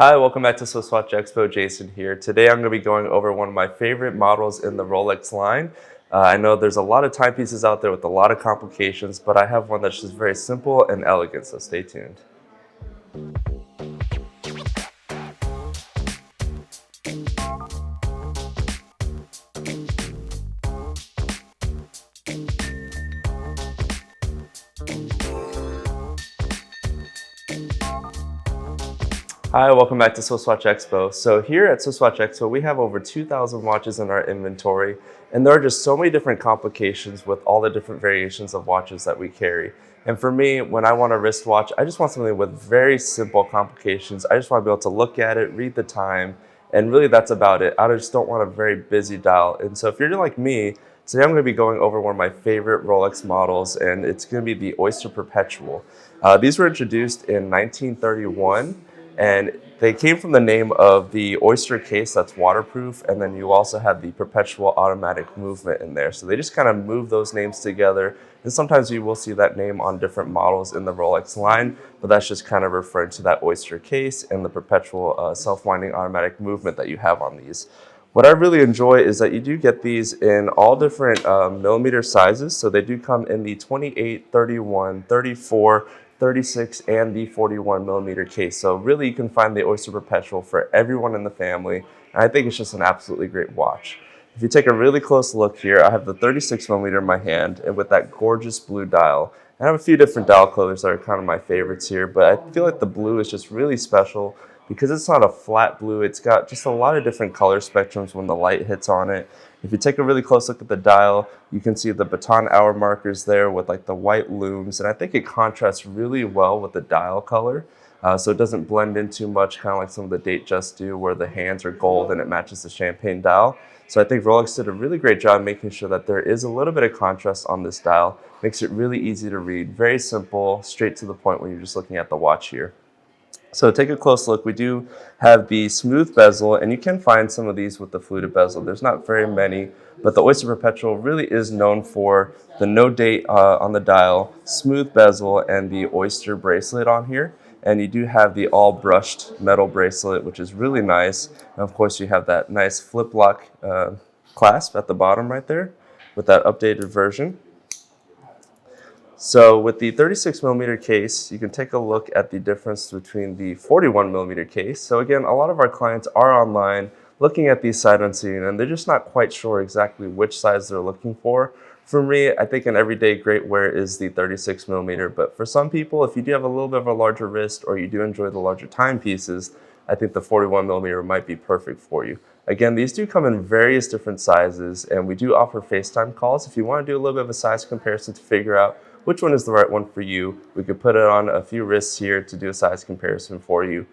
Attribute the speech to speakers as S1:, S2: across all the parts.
S1: Hi, welcome back to Swiss Watch Expo. Jason here. Today I'm going to be going over one of my favorite models in the Rolex line. I know there's a lot of timepieces out there with a lot of complications, but I have one that's just very simple and elegant, so stay tuned. Hi, welcome back to Swiss Watch Expo. So here at Swiss Watch Expo, we have over 2,000 watches in our inventory, and there are just so many different complications with all the different variations of watches that we carry. And for me, when I want a wristwatch, I just want something with very simple complications. I just want to be able to look at it, read the time, and really that's about it. I just don't want a very busy dial. And so if you're like me, today I'm going to be going over one of my favorite Rolex models, and it's going to be the Oyster Perpetual. These were introduced in 1931. And they came from the name of the oyster case that's waterproof, and then you also have the perpetual automatic movement in there. So they just kind of move those names together. And sometimes you will see that name on different models in the Rolex line, but that's just kind of referring to that oyster case and the perpetual self-winding automatic movement that you have on these. What I really enjoy is that you do get these in all different millimeter sizes. So they do come in the 28, 31, 34, 36 and the 41 millimeter case. So really you can find the Oyster Perpetual for everyone in the family. And I think it's just an absolutely great watch. If you take a really close look here, I have the 36 millimeter in my hand and with that gorgeous blue dial. I have a few different dial colors that are kind of my favorites here, but I feel like the blue is just really special because it's not a flat blue. It's got just a lot of different color spectrums when the light hits on it. If you take a really close look at the dial, you can see the baton hour markers there with like the white looms, and I think it contrasts really well with the dial color. So it doesn't blend in too much, kind of like some of the Datejust do where the hands are gold and it matches the champagne dial. So I think Rolex did a really great job making sure that there is a little bit of contrast on this dial. Makes it really easy to read, very simple, straight to the point when you're just looking at the watch here. So take a close look. We do have the smooth bezel, and you can find some of these with the fluted bezel. There's not very many, but the Oyster Perpetual really is known for the no date on the dial, smooth bezel, and the oyster bracelet on here. And you do have the all brushed metal bracelet, which is really nice. And of course, you have that nice flip lock clasp at the bottom right there with that updated version. So with the 36 millimeter case, you can take a look at the difference between the 41 millimeter case. So again, a lot of our clients are online looking at these sight unseen, and they're just not quite sure exactly which size they're looking for. For me, I think an everyday great wear is the 36 millimeter, but for some people, if you do have a little bit of a larger wrist or you do enjoy the larger timepieces, I think the 41 millimeter might be perfect for you. Again, these do come in various different sizes, and we do offer FaceTime calls. If you want to do a little bit of a size comparison to figure out which one is the right one for you, we could put it on a few wrists here to do a size comparison for you.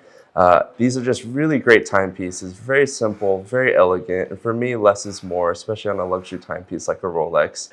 S1: These are just really great timepieces, very simple, very elegant, and for me, less is more, especially on a luxury timepiece like a Rolex.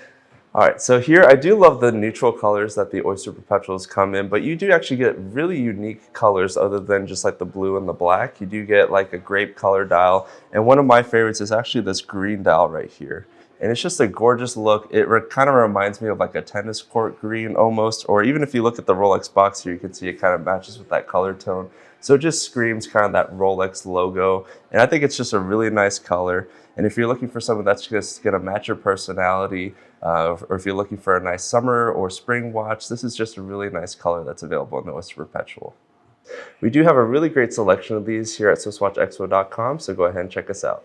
S1: All right, so here I do love the neutral colors that the Oyster Perpetuals come in, but you do actually get really unique colors other than just like the blue and the black. You do get like a grape color dial, and one of my favorites is actually this green dial right here. And it's just a gorgeous look. It kind of reminds me of like a tennis court green almost, or even if you look at the Rolex box here, you can see it kind of matches with that color tone. So it just screams kind of that Rolex logo. And I think it's just a really nice color. And if you're looking for something that's just going to match your personality, or if you're looking for a nice summer or spring watch, this is just a really nice color that's available in the Oyster Perpetual. We do have a really great selection of these here at SwissWatchExpo.com, so go ahead and check us out.